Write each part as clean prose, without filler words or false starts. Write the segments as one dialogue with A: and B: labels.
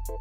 A: Hello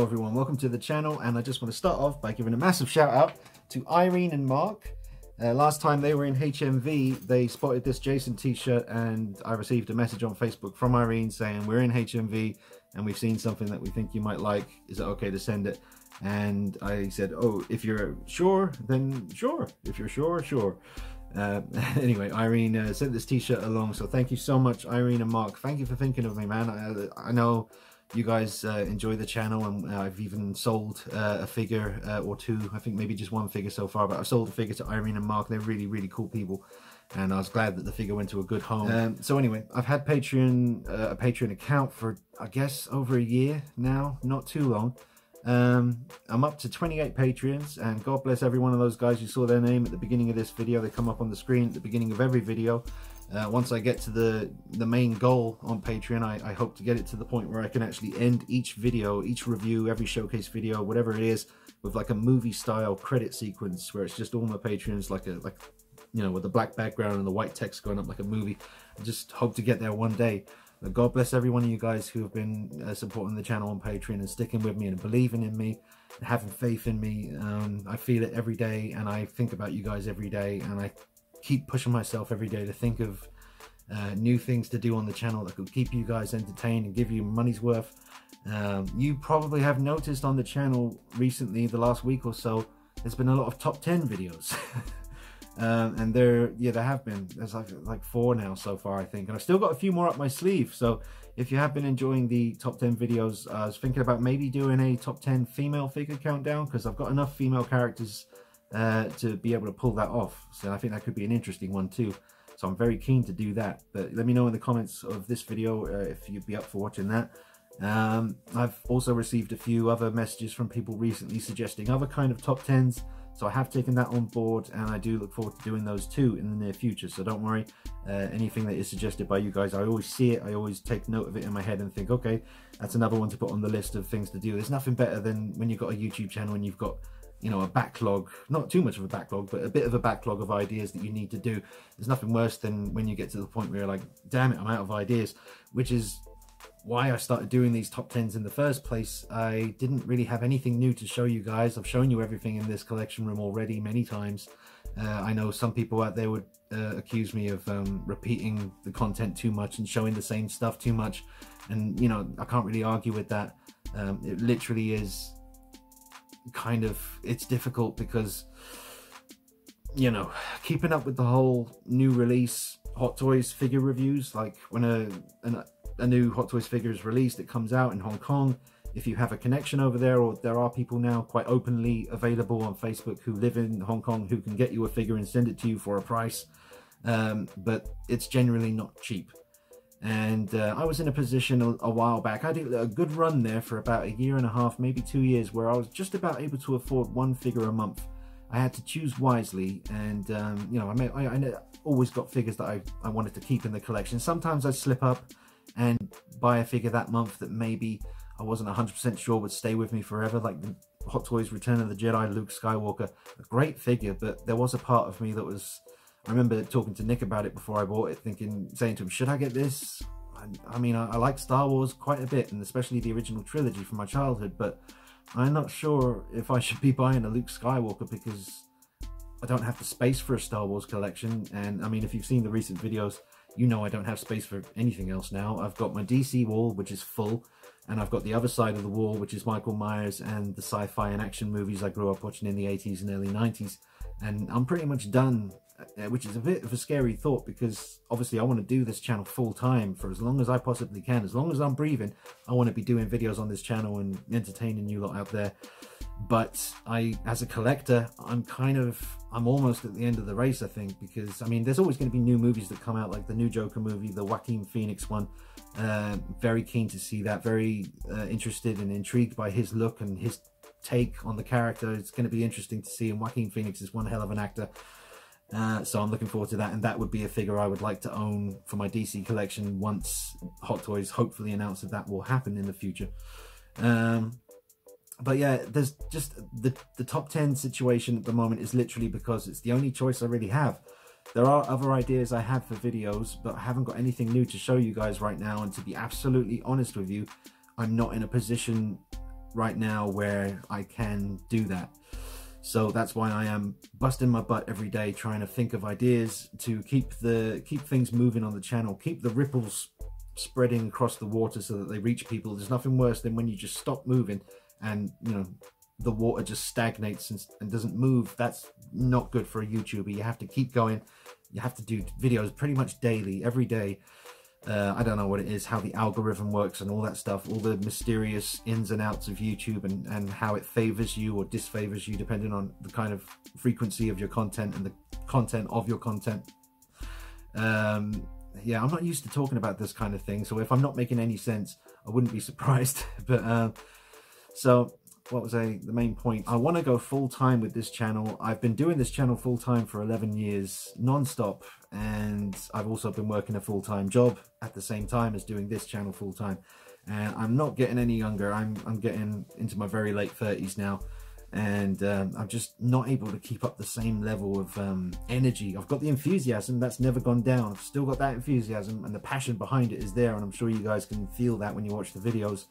A: everyone, welcome to the channel, and I just want to start off by giving a massive shout out to Irene and Mark. Last time they were in HMV, they spotted this Jason t-shirt, and I received a message on Facebook from Irene saying, we're in HMV and we've seen something that we think you might like, is it okay to send it? And I said, oh, if you're sure, then sure. If you're sure, sure. Anyway, Irene sent this t-shirt along, so thank you so much, Irene and Mark. Thank you for thinking of me, man. I know you guys enjoy the channel, and I've even sold a figure or two. I think maybe just one figure so far, but I've sold a figure to Irene and Mark. They're really, really cool people, and I was glad that the figure went to a good home. So anyway, I've had a Patreon account for, I guess, over a year now, not too long. I'm up to 28 Patreons, and God bless every one of those guys. You saw their name at the beginning of this video. They come up on the screen at the beginning of every video. Once I get to the main goal on Patreon, I hope to get it to the point where I can actually end each video, each review, every showcase video, whatever it is, with like a movie style credit sequence where it's just all my Patreons, like you know, with the black background and the white text going up like a movie. I just hope to get there one day. But God bless every one of you guys who have been supporting the channel on Patreon and sticking with me and believing in me and having faith in me. I feel it every day, and I think about you guys every day, and I keep pushing myself every day to think of new things to do on the channel that could keep you guys entertained and give you money's worth. You probably have noticed on the channel recently, the last week or so, there's been a lot of top 10 videos. And there have been. There's like 4 now so far, I think, and I've still got a few more up my sleeve. So if you have been enjoying the top 10 videos, I was thinking about maybe doing a top 10 female figure countdown, because I've got enough female characters to be able to pull that off. So I think that could be an interesting one too. So I'm very keen to do that. But let me know in the comments of this video if you'd be up for watching that. I've also received a few other messages from people recently suggesting other kind of top 10s. So I have taken that on board, and I do look forward to doing those too in the near future. So don't worry, anything that is suggested by you guys, I always see it, I always take note of it in my head and think, okay, that's another one to put on the list of things to do. There's nothing better than when you've got a YouTube channel and you've got, you know, a backlog, not too much of a backlog, but a bit of a backlog of ideas that you need to do. There's nothing worse than when you get to the point where you're like, damn it, I'm out of ideas, which is why I started doing these top 10s in the first place. I didn't really have anything new to show you guys. I've shown you everything in this collection room already many times. I know some people out there would accuse me of repeating the content too much and showing the same stuff too much, and you know, I can't really argue with that. It literally is kind of, it's difficult because, you know, keeping up with the whole new release Hot Toys figure reviews, like when a new Hot Toys figure is released, it comes out in Hong Kong. If you have a connection over there, or there are people now quite openly available on Facebook who live in Hong Kong who can get you a figure and send it to you for a price, but it's generally not cheap. And I was in a position a while back, I did a good run there for about 1.5 years, maybe 2 years, where I was just about able to afford one figure a month. I had to choose wisely, and you know, I always got figures that I wanted to keep in the collection. Sometimes I'd slip up and buy a figure that month that maybe I wasn't 100% sure would stay with me forever, like the Hot Toys Return of the Jedi Luke Skywalker. A great figure, but there was a part of me that was, I remember talking to Nick about it before I bought it, saying to him, should I get this? I mean, I like Star Wars quite a bit, and especially the original trilogy from my childhood, but I'm not sure if I should be buying a Luke Skywalker, because I don't have the space for a Star Wars collection. And I mean, if you've seen the recent videos, you know I don't have space for anything else now. I've got my DC wall, which is full, and I've got the other side of the wall, which is Michael Myers and the sci-fi and action movies I grew up watching in the 80s and early 90s. And I'm pretty much done, which is a bit of a scary thought, because obviously I want to do this channel full time for as long as I possibly can. As long as I'm breathing, I want to be doing videos on this channel and entertaining you lot out there. But as a collector, I'm almost at the end of the race, I think, because I mean, there's always going to be new movies that come out, like the new Joker movie, the Joaquin Phoenix one. Very keen to see that, very interested and intrigued by his look and his take on the character. It's going to be interesting to see, and Joaquin Phoenix is one hell of an actor. So I'm looking forward to that, and that would be a figure I would like to own for my DC collection once Hot Toys hopefully announce that will happen in the future. But yeah, there's just the top 10 situation at the moment is literally because it's the only choice I really have. There are other ideas I have for videos, but I haven't got anything new to show you guys right now. And to be absolutely honest with you, I'm not in a position right now where I can do that. So that's why I am busting my butt every day trying to think of ideas to keep things moving on the channel, keep the ripples spreading across the water so that they reach people. There's nothing worse than when you just stop moving and, you know, the water just stagnates and doesn't move. That's not good for a YouTuber. You have to keep going. You have to do videos pretty much daily, every day. I don't know what it is, how the algorithm works and all that stuff, all the mysterious ins and outs of YouTube and how it favors you or disfavors you depending on the kind of frequency of your content and the content of your content. Yeah, I'm not used to talking about this kind of thing, so if I'm not making any sense, I wouldn't be surprised. But so what was the main point? I want to go full-time with this channel. I've been doing this channel full-time for 11 years non-stop, and I've also been working a full-time job at the same time as doing this channel full-time, and I'm not getting any younger. I'm getting into my very late 30s now, and I'm just not able to keep up the same level of energy. I've got the enthusiasm, that's never gone down. I've still got that enthusiasm, and the passion behind it is there, and I'm sure you guys can feel that when you watch the videos.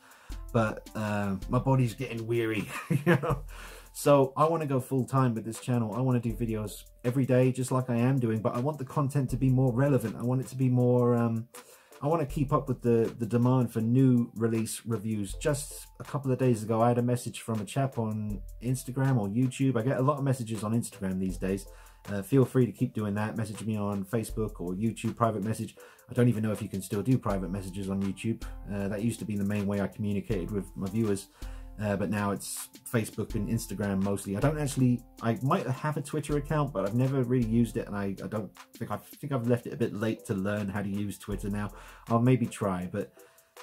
A: But my body's getting weary, you know. So I want to go full-time with this channel. I want to do videos every day, just like I am doing, but I want the content to be more relevant. I want it to be more I want to keep up with the demand for new release reviews. Just a couple of days ago, I had a message from a chap on Instagram or YouTube. I get a lot of messages on Instagram these days. Feel free to keep doing that. Message me on Facebook or YouTube, private message. I don't even know if you can still do private messages on YouTube. That used to be the main way I communicated with my viewers. But now it's Facebook and Instagram mostly. I might have a Twitter account, but I've never really used it, and I think I've left it a bit late to learn how to use Twitter now. I'll maybe try, but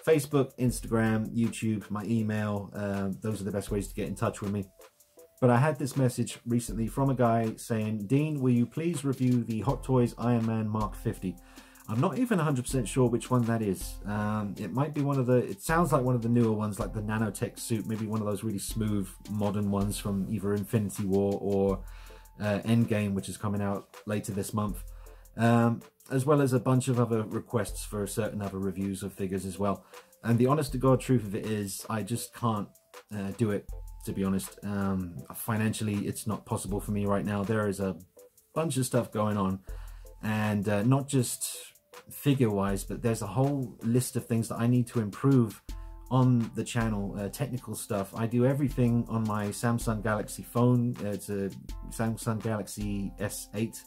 A: Facebook, Instagram, YouTube, my email, those are the best ways to get in touch with me. But I had this message recently from a guy saying, Dean, will you please review the Hot Toys Iron Man Mark 50? I'm not even 100% sure which one that is. It might be one of the, it sounds like one of the newer ones, like the nanotech suit, maybe one of those really smooth modern ones from either Infinity War or Endgame, which is coming out later this month. As well as a bunch of other requests for certain other reviews of figures as well. And the honest to God truth of it is, I just can't do it, to be honest. Financially, it's not possible for me right now. There is a bunch of stuff going on, and not just figure-wise, but there's a whole list of things that I need to improve on the channel, technical stuff. I do everything on my Samsung Galaxy phone. It's a Samsung Galaxy S8.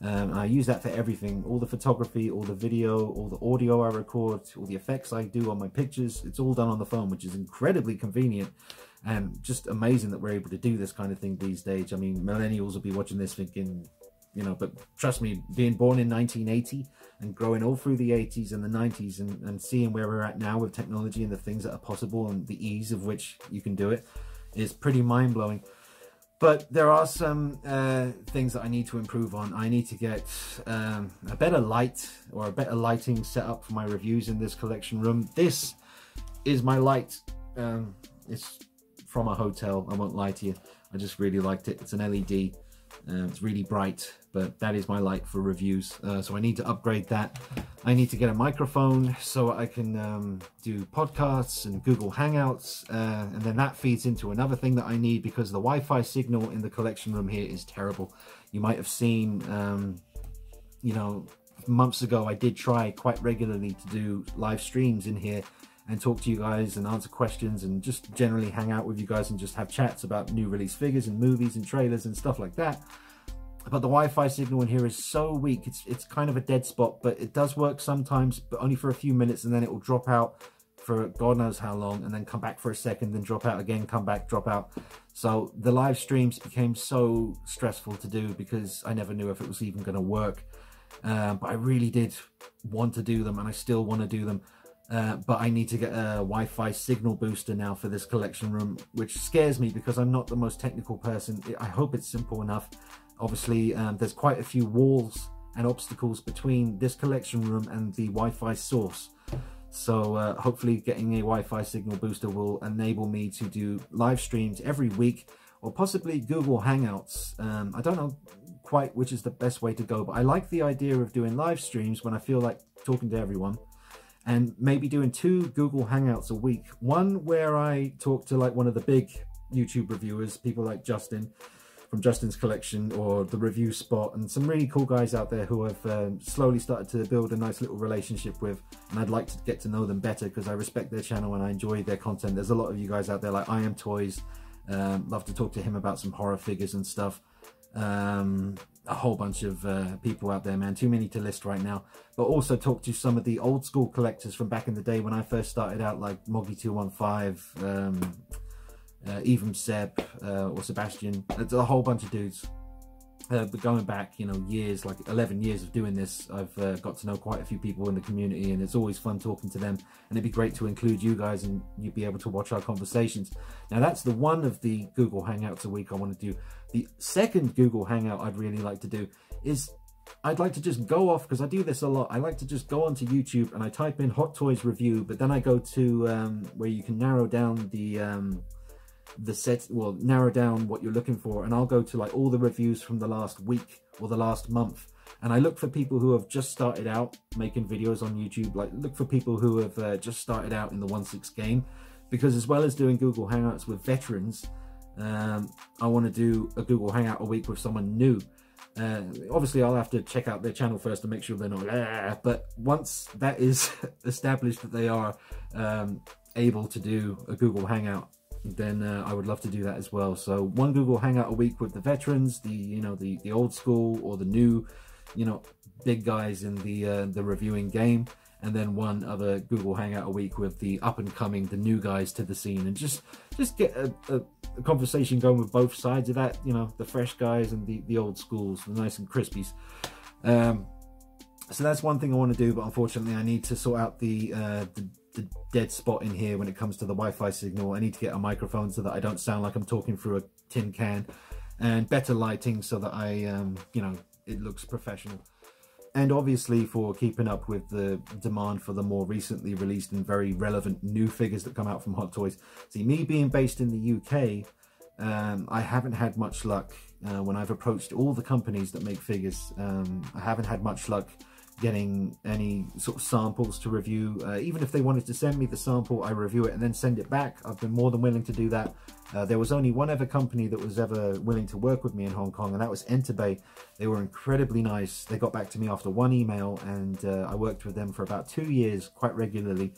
A: I use that for everything, all the photography, all the video, all the audio I record, all the effects I do on my pictures. It's all done on the phone, which is incredibly convenient and just amazing that we're able to do this kind of thing these days. I mean, millennials will be watching this thinking, you know, but trust me, being born in 1980 and growing all through the 80s and the 90s and seeing where we're at now with technology and the things that are possible and the ease of which you can do it is pretty mind-blowing. But there are some things that I need to improve on. I need to get a better light or a better lighting set up for my reviews in this collection room. This is my light. It's from a hotel, I won't lie to you. I just really liked it. It's an LED. It's really bright, but that is my light for reviews. So I need to upgrade that. I need to get a microphone so I can do podcasts and Google Hangouts, and then that feeds into another thing that I need, because the Wi-Fi signal in the collection room here is terrible. You might have seen, you know, months ago I did try quite regularly to do live streams in here and talk to you guys and answer questions and just generally hang out with you guys and just have chats about new release figures and movies and trailers and stuff like that. But the Wi-Fi signal in here is so weak. It's kind of a dead spot, but it does work sometimes, but only for a few minutes, and then it will drop out for God knows how long, and then come back for a second, then drop out again, come back, drop out. So the live streams became so stressful to do because I never knew if it was even going to work. But I really did want to do them, and I still want to do them. But I need to get a Wi-Fi signal booster now for this collection room, which scares me because I'm not the most technical person. I hope it's simple enough. Obviously, there's quite a few walls and obstacles between this collection room and the Wi-Fi source. So hopefully getting a Wi-Fi signal booster will enable me to do live streams every week, or possibly Google Hangouts. I don't know quite which is the best way to go, but I like the idea of doing live streams when I feel like talking to everyone, and maybe doing 2 Google Hangouts a week. One where I talk to like one of the big YouTube reviewers, people like Justin from Justin's Collection or The Review Spot, and some really cool guys out there who I've slowly started to build a nice little relationship with, and I'd like to get to know them better because I respect their channel and I enjoy their content. There's a lot of you guys out there like I Am Toys, love to talk to him about some horror figures and stuff. A whole bunch of people out there, man, too many to list right now. But also talk to some of the old school collectors from back in the day when I first started out, like Moggy215, even Seb or Sebastian. It's a whole bunch of dudes. But going back, you know, years, like 11 years of doing this, I've got to know quite a few people in the community, and it's always fun talking to them. And it'd be great to include you guys, and you'd be able to watch our conversations. Now, that's the one of the Google Hangouts a week I want to do. The second Google Hangout I'd really like to do is, I'd like to just go off, because I do this a lot. I like to just go onto YouTube and I type in Hot Toys Review, but then I go to where you can narrow down narrow down what you're looking for, and I'll go to like all the reviews from the last week or the last month, and I look for people who have just started out making videos on YouTube. Like, look for people who have just started out in the 1/6 game, because as well as doing Google Hangouts with veterans, I want to do a Google Hangout a week with someone new. Obviously I'll have to check out their channel first to make sure they're not, but once that is established that they are able to do a Google Hangout, then I would love to do that as well. So 1 Google Hangout a week with the veterans, the old school or the new, big guys in the reviewing game, and then 1 other Google Hangout a week with the up and coming, the new guys to the scene, and just get a conversation going with both sides of that, the fresh guys and the old schools, the nice and crispies. So that's one thing I want to do, but unfortunately I need to sort out the dead spot in here when it comes to the Wi-Fi signal. I need to get a microphone so that I don't sound like I'm talking through a tin can, and better lighting so that it looks professional. And obviously for keeping up with the demand for the more recently released and very relevant new figures that come out from Hot Toys. See, me being based in the UK, I haven't had much luck when I've approached all the companies that make figures. I haven't had much luck getting any sort of samples to review. Even if they wanted to send me the sample, I review it and then send it back. I've been more than willing to do that. There was only one other company that was ever willing to work with me in Hong Kong, and that was Enterbay. They were incredibly nice. They got back to me after 1 email, and I worked with them for about 2 years quite regularly.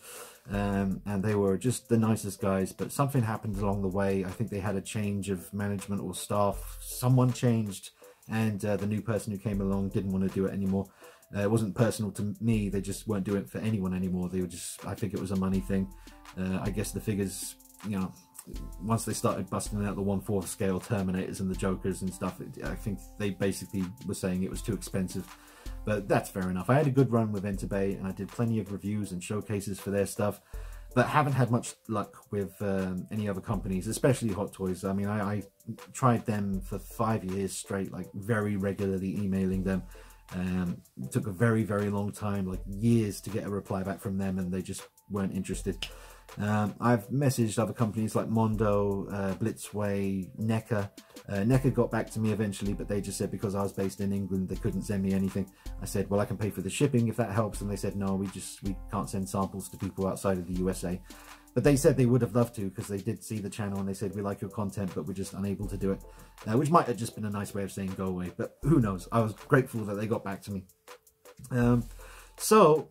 A: And they were just the nicest guys, but something happened along the way. I think they had a change of management or staff. Someone changed, and the new person who came along didn't want to do it anymore. It wasn't personal to me, they just weren't doing it for anyone anymore. They were just, I think it was a money thing. I guess the figures, once they started busting out the 1/4 scale Terminators and the Jokers and stuff, I think they basically were saying it was too expensive. But that's fair enough. I had a good run with Enterbay, and I did plenty of reviews and showcases for their stuff, but haven't had much luck with any other companies, especially Hot Toys. I mean, I tried them for 5 years straight, like very regularly emailing them. It took a very, very long time, like years, to get a reply back from them, and they just weren't interested. I've messaged other companies like Mondo, Blitzway, NECA. NECA got back to me eventually, but they just said because I was based in England, they couldn't send me anything. I said, well, I can pay for the shipping if that helps, and they said, no, we can't send samples to people outside of the USA. But they said they would have loved to, because they did see the channel and they said, we like your content, but we're just unable to do it. Which might have just been a nice way of saying go away, but who knows. I was grateful that they got back to me. So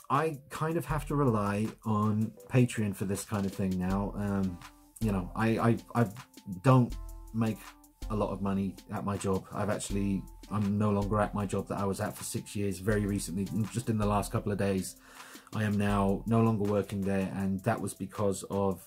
A: I kind of have to rely on Patreon for this kind of thing now. I don't make a lot of money at my job. I'm no longer at my job that I was at for 6 years. Very recently, just in the last couple of days, I am now no longer working there, and that was because of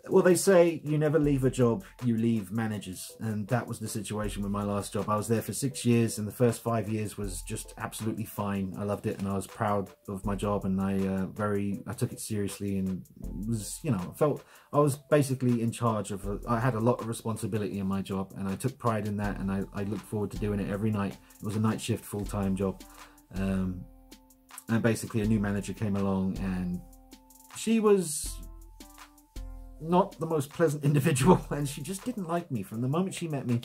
A: well, they say you never leave a job, you leave managers, and that was the situation with my last job. I was there for 6 years, and the first 5 years was just absolutely fine. I loved it, and I was proud of my job, and I took it seriously, and was, felt I was basically in charge of I had a lot of responsibility in my job, and I took pride in that, and I looked forward to doing it every night. It was a night shift full-time job. And basically a new manager came along, and she was not the most pleasant individual, and she just didn't like me. From the moment she met me,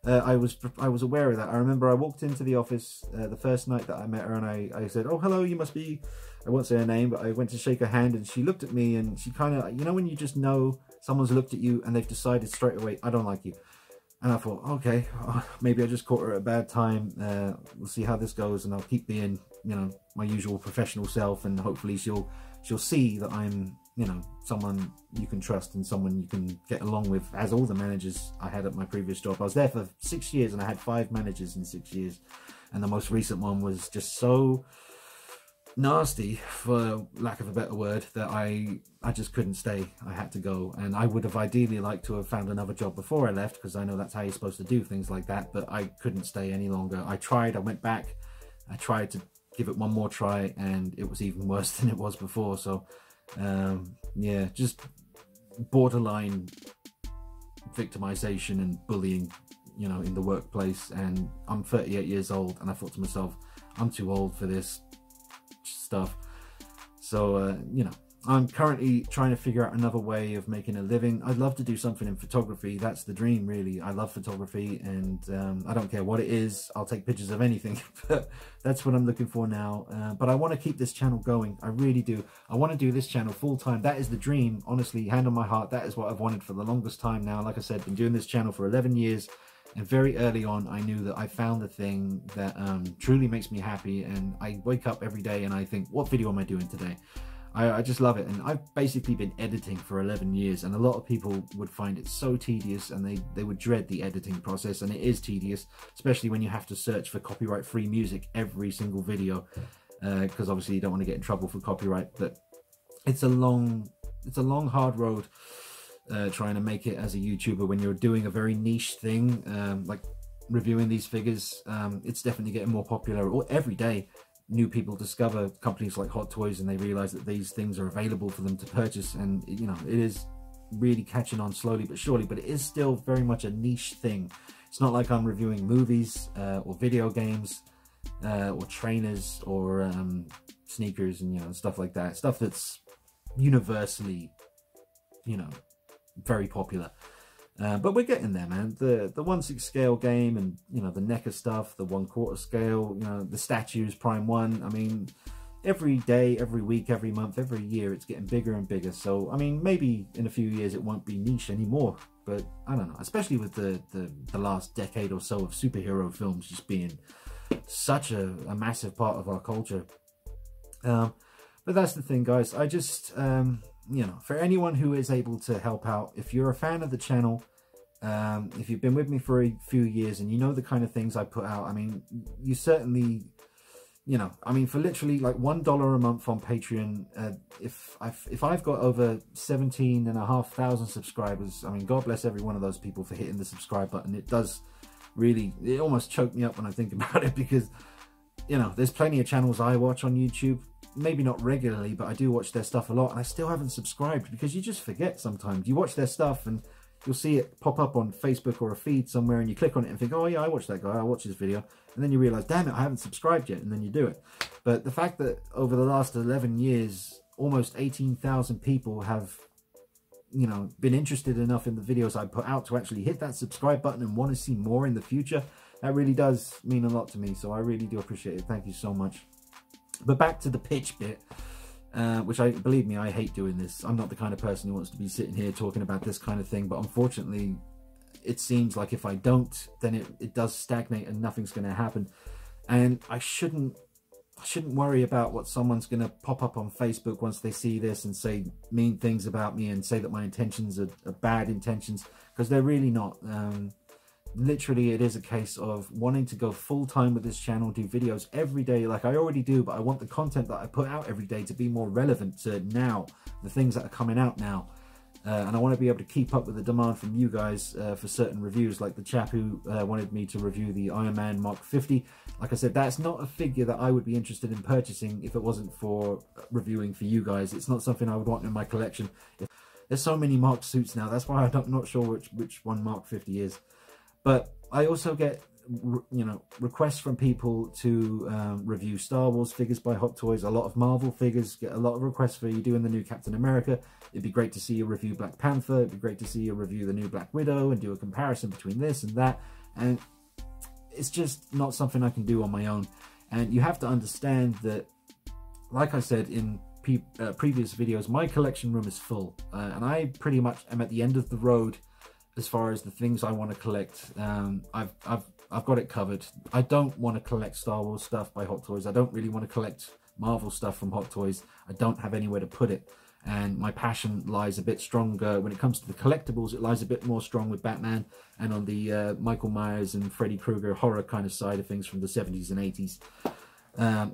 A: I was aware of that. I remember I walked into the office the first night that I met her, and I said, "Oh, hello, you must be," I won't say her name, but I went to shake her hand, and she looked at me, and she kind of, you know, when you just know someone's looked at you and they've decided straight away, I don't like you. And I thought, okay, maybe I just caught her at a bad time. We'll see how this goes, and I'll keep being, you know, my usual professional self, and hopefully she'll see that I'm, you know, someone you can trust and someone you can get along with, as all the managers I had at my previous job. I was there for 6 years, and I had 5 managers in 6 years, and the most recent one was just so nasty, for lack of a better word, that I just couldn't stay. I had to go, and I would have ideally liked to have found another job before I left, because I know that's how you're supposed to do things like that, but I couldn't stay any longer. I tried, I went back, I tried to give it one more try, and it was even worse than it was before. So yeah, just borderline victimization and bullying, you know, in the workplace. And I'm 38 years old, and I thought to myself, I'm too old for this stuff. So you know, I'm currently trying to figure out another way of making a living. I'd love to do something in photography. That's the dream, really. I love photography, and I don't care what it is. I'll take pictures of anything. But that's what I'm looking for now. But I want to keep this channel going. I really do. I want to do this channel full time. That is the dream, honestly, hand on my heart. That is what I've wanted for the longest time now. Like I said, been doing this channel for 11 years. And very early on, I knew that I found the thing that truly makes me happy. And I wake up every day and I think, what video am I doing today? I just love it. And I've basically been editing for 11 years. And a lot of people would find it so tedious, and they would dread the editing process. And it is tedious, especially when you have to search for copyright-free music every single video. Because obviously you don't want to get in trouble for copyright. But it's a long, hard road. Trying to make it as a YouTuber when you're doing a very niche thing, like reviewing these figures. It's definitely getting more popular. Every day new people discover companies like Hot Toys, and they realize that these things are available for them to purchase, and you know, it is really catching on slowly but surely, but it is still very much a niche thing. It's not like I'm reviewing movies or video games or trainers or sneakers and, you know, stuff like that, stuff that's universally, you know, very popular. But we're getting there, man. The 1/6 scale game, and you know, the NECA stuff, the 1/4 scale, you know, the statues, Prime 1. I mean, every day, every week, every month, every year, it's getting bigger and bigger. So I mean, maybe in a few years it won't be niche anymore, but I don't know, especially with the last decade or so of superhero films just being such a massive part of our culture. But that's the thing, guys. I just you know, for anyone who is able to help out, if you're a fan of the channel, if you've been with me for a few years and you know the kind of things I put out, I mean, you certainly, you know, I mean, for literally like $1 a month on Patreon, if I've got over 17,500 subscribers, I mean, God bless every one of those people for hitting the subscribe button. It does really, it almost choked me up when I think about it, because, you know, there's plenty of channels I watch on YouTube. Maybe not regularly, but I do watch their stuff a lot, and I still haven't subscribed because you just forget sometimes. You watch their stuff and you'll see it pop up on Facebook or a feed somewhere, and you click on it and think, oh yeah, I watched that guy, I'll watch his video. And then you realize, damn it, I haven't subscribed yet, and then you do it. But the fact that over the last 11 years, almost 18,000 people have, you know, been interested enough in the videos I put out to actually hit that subscribe button and want to see more in the future, that really does mean a lot to me. So I really do appreciate it. Thank you so much. But back to the pitch bit, which believe me, I hate doing this. I'm not the kind of person who wants to be sitting here talking about this kind of thing, but unfortunately, it seems like if I don't, then it does stagnate and nothing's going to happen. And I shouldn't worry about what someone's going to pop up on Facebook once they see this and say mean things about me and say that my intentions are bad intentions, because they're really not. Literally, it is a case of wanting to go full-time with this channel, do videos every day like I already do, but I want the content that I put out every day to be more relevant to now, the things that are coming out now. And I want to be able to keep up with the demand from you guys for certain reviews, like the chap who wanted me to review the Iron Man Mark 50. Like I said, that's not a figure that I would be interested in purchasing if it wasn't for reviewing for you guys. It's not something I would want in my collection. There's so many Mark suits now, that's why I'm not sure which one Mark 50 is. But I also get requests from people to review Star Wars figures by Hot Toys. A lot of Marvel figures get a lot of requests for you doing the new Captain America. It'd be great to see you review Black Panther. It'd be great to see you review the new Black Widow and do a comparison between this and that. And it's just not something I can do on my own. And you have to understand that, like I said in previous videos, my collection room is full, and I pretty much am at the end of the road as far as the things I want to collect. I've got it covered. I don't want to collect Star Wars stuff by Hot Toys. I don't really want to collect Marvel stuff from Hot Toys. I don't have anywhere to put it, and my passion lies a bit stronger when it comes to the collectibles. It lies a bit more strong with Batman and on the Michael Myers and Freddy Krueger horror kind of side of things from the 70s and 80s.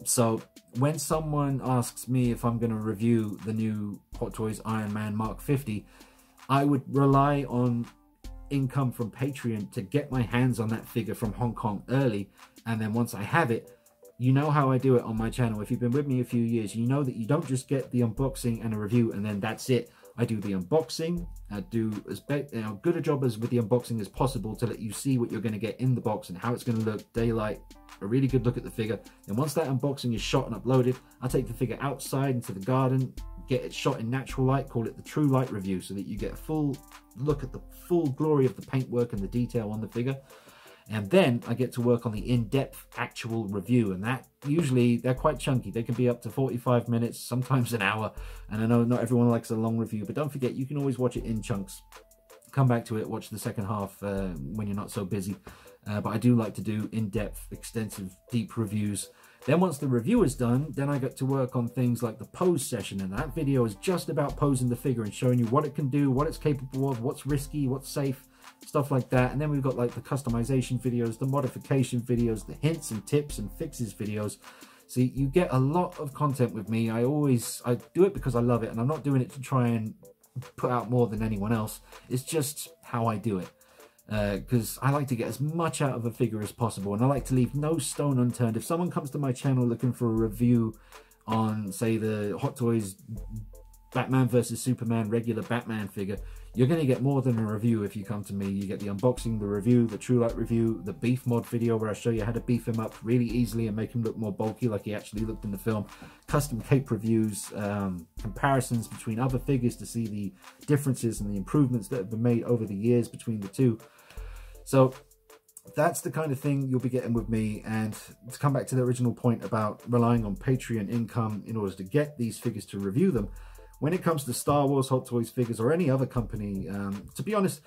A: So when someone asks me if I'm going to review the new Hot Toys Iron Man Mark 50, I would rely on income from Patreon to get my hands on that figure from Hong Kong early, and then once I have it, you know how I do it on my channel. If you've been with me a few years, you know that you don't just get the unboxing and a review and then that's it. I do the unboxing, I do as good a job as with the unboxing as possible to let you see what you're going to get in the box and how it's going to look, daylight, a really good look at the figure. And once that unboxing is shot and uploaded, I take the figure outside into the garden, get it shot in natural light, call it the true light review, so that you get a full look at the full glory of the paintwork and the detail on the figure. And then I get to work on the in-depth actual review, and that usually they're quite chunky. They can be up to 45 minutes, sometimes an hour. And I know not everyone likes a long review, but don't forget, you can always watch it in chunks. Come back to it, watch the second half when you're not so busy. But I do like to do in-depth, extensive, deep reviews. Then once the review is done, then I get to work on things like the pose session, and that video is just about posing the figure and showing you what it can do, what it's capable of, what's risky, what's safe, stuff like that. And then we've got like the customization videos, the modification videos, the hints and tips and fixes videos. So you get a lot of content with me. I do it because I love it, and I'm not doing it to try and put out more than anyone else. It's just how I do it. Because I like to get as much out of a figure as possible, and I like to leave no stone unturned. If someone comes to my channel looking for a review on, say, the Hot Toys Batman vs Superman regular Batman figure, you're going to get more than a review if you come to me. You get the unboxing, the review, the True Light review, the beef mod video where I show you how to beef him up really easily and make him look more bulky like he actually looked in the film, custom cape reviews, comparisons between other figures to see the differences and the improvements that have been made over the years between the two. So that's the kind of thing you'll be getting with me. And to come back to the original point about relying on Patreon income in order to get these figures to review them, when it comes to Star Wars, Hot Toys figures, or any other company, to be honest,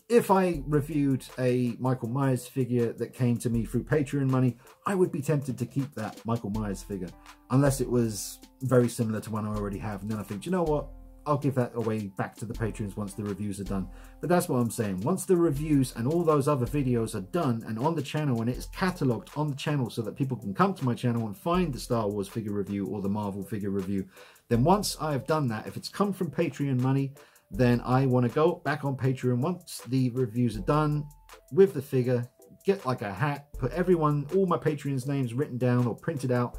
A: if I reviewed a Michael Myers figure that came to me through Patreon money, I would be tempted to keep that Michael Myers figure, unless it was very similar to one I already have. And then I think, you know what? I'll give that away back to the patrons once the reviews are done. But that's what I'm saying. Once the reviews and all those other videos are done and on the channel, and it's catalogued on the channel so that people can come to my channel and find the Star Wars figure review or the Marvel figure review, then once I've done that, if it's come from Patreon money, then I want to go back on Patreon once the reviews are done with the figure, get like a hat, put all my Patreons' names written down or printed out.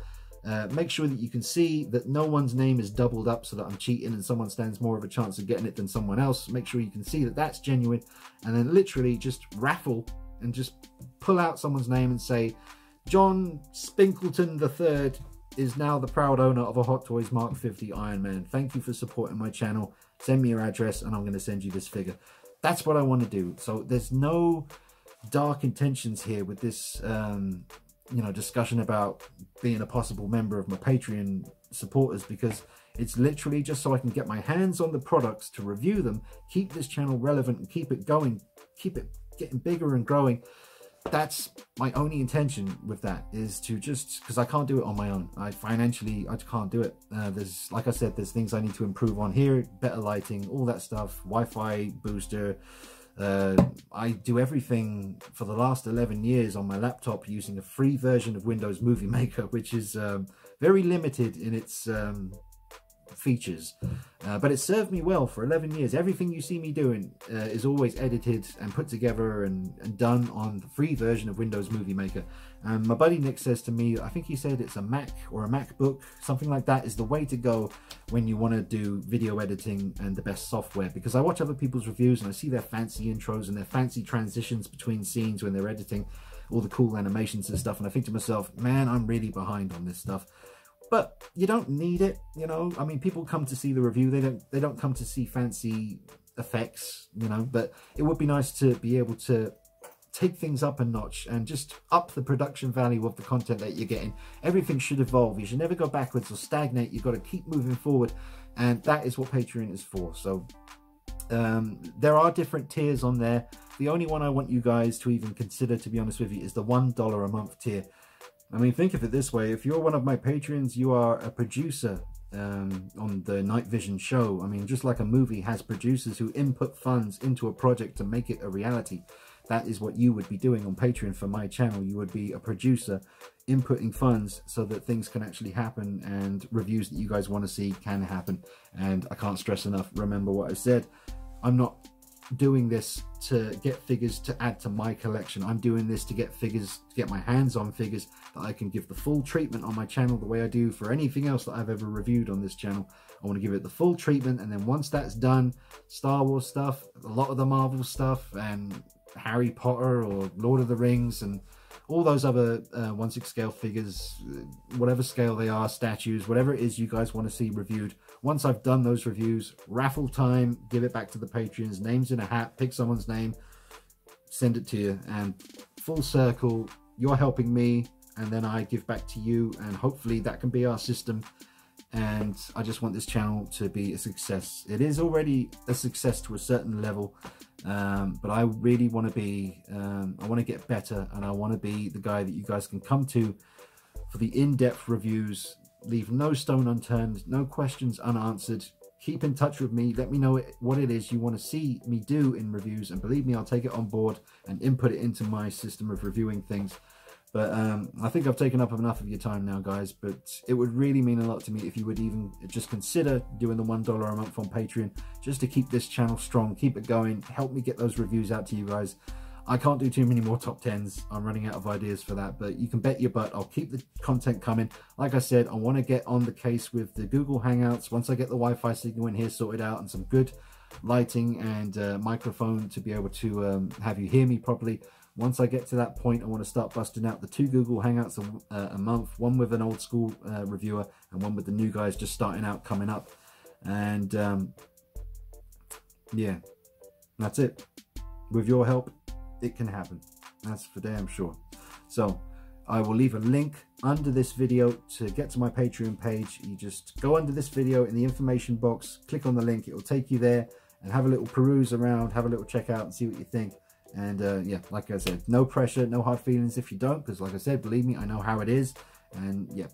A: Make sure that you can see that no one's name is doubled up so that I'm cheating and someone stands more of a chance of getting it than someone else. Make sure you can see that that's genuine, and then literally just raffle and just pull out someone's name and say, John Spinkleton III is now the proud owner of a Hot Toys Mark 50 Iron Man. Thank you for supporting my channel. Send me your address and I'm going to send you this figure. That's what I want to do. So there's no dark intentions here with this discussion about being a possible member of my Patreon supporters, because it's literally just so I can get my hands on the products to review them, keep this channel relevant and keep it going, keep it getting bigger and growing. That's my only intention with that, is to just, because I can't do it on my own. I can't do it. There's, like I said, there's things I need to improve on here, better lighting, all that stuff, Wi-Fi booster. I do everything for the last 11 years on my laptop using a free version of Windows Movie Maker, which is very limited in its features. But it served me well for 11 years. Everything you see me doing is always edited and put together and done on the free version of Windows Movie Maker. And my buddy Nick says to me, I think he said it's a Mac or a MacBook, something like that is the way to go when you want to do video editing and the best software. Because I watch other people's reviews and I see their fancy intros and their fancy transitions between scenes when they're editing, all the cool animations and stuff. And I think to myself, man, I'm really behind on this stuff. But you don't need it, you know. I mean, people come to see the review. They don't come to see fancy effects, you know. But it would be nice to be able to take things up a notch and just up the production value of the content that you're getting. Everything should evolve. You should never go backwards or stagnate. You've got to keep moving forward, and that is what Patreon is for. So there are different tiers on there. The only one I want you guys to even consider, to be honest with you, is the $1 a month tier. I mean, think of it this way. If you're one of my patrons, you are a producer on the Night Vision show. I mean, just like a movie has producers who input funds into a project to make it a reality, that is what you would be doing on Patreon for my channel. You would be a producer inputting funds so that things can actually happen and reviews that you guys want to see can happen. And I can't stress enough, remember what I said. I'm not doing this to get figures to add to my collection. I'm doing this to get figures, to get my hands on figures that I can give the full treatment on my channel the way I do for anything else that I've ever reviewed on this channel. I want to give it the full treatment, and then once that's done, Star Wars stuff, a lot of the Marvel stuff, and Harry Potter or Lord of the Rings, and all those other 1/6 scale figures, whatever scale they are, statues, whatever it is you guys want to see reviewed. Once I've done those reviews, raffle time, give it back to the Patreons, names in a hat, pick someone's name, send it to you, and full circle, you're helping me, and then I give back to you, and hopefully that can be our system. And I just want this channel to be a success. It is already a success to a certain level, but I really want to be, I want to get better, and I want to be the guy that you guys can come to for the in-depth reviews. Leave no stone unturned, no questions unanswered. Keep in touch with me. Let me know what it is you want to see me do in reviews, and believe me, I'll take it on board and input it into my system of reviewing things. But I think I've taken up enough of your time now, guys, but it would really mean a lot to me if you would even just consider doing the $1 a month on Patreon, just to keep this channel strong, keep it going, help me get those reviews out to you guys. I can't do too many more top 10s. I'm running out of ideas for that, but you can bet your butt I'll keep the content coming. Like I said, I want to get on the case with the Google Hangouts. Once I get the Wi-Fi signal in here sorted out and some good lighting and microphone to be able to have you hear me properly. Once I get to that point, I want to start busting out the 2 Google Hangouts a month, one with an old school reviewer and one with the new guys just starting out, coming up. And yeah, that's it. With your help, it can happen. That's for damn sure. So I will leave a link under this video to get to my Patreon page. You just go under this video in the information box, click on the link, it will take you there, and have a little peruse around, have a little check out and see what you think. And yeah, like I said, no pressure, no hard feelings if you don't, because like I said, believe me, I know how it is. And yeah,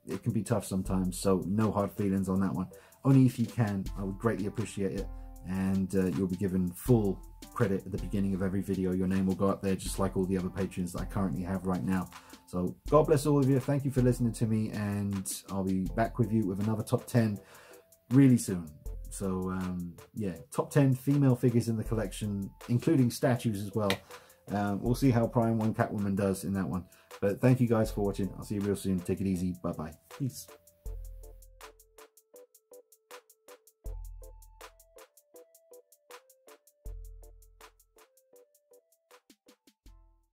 A: it can be tough sometimes, so no hard feelings on that one. Only if you can, I would greatly appreciate it. And you'll be given full credit at the beginning of every video. Your name will go up there just like all the other patrons that I currently have right now. So God bless all of you. Thank you for listening to me, and I'll be back with you with another top 10 really soon. So yeah, top 10 female figures in the collection, including statues as well. We'll see how Prime 1 Catwoman does in that one. But thank you guys for watching. I'll see you real soon. Take it easy. Bye bye. Peace.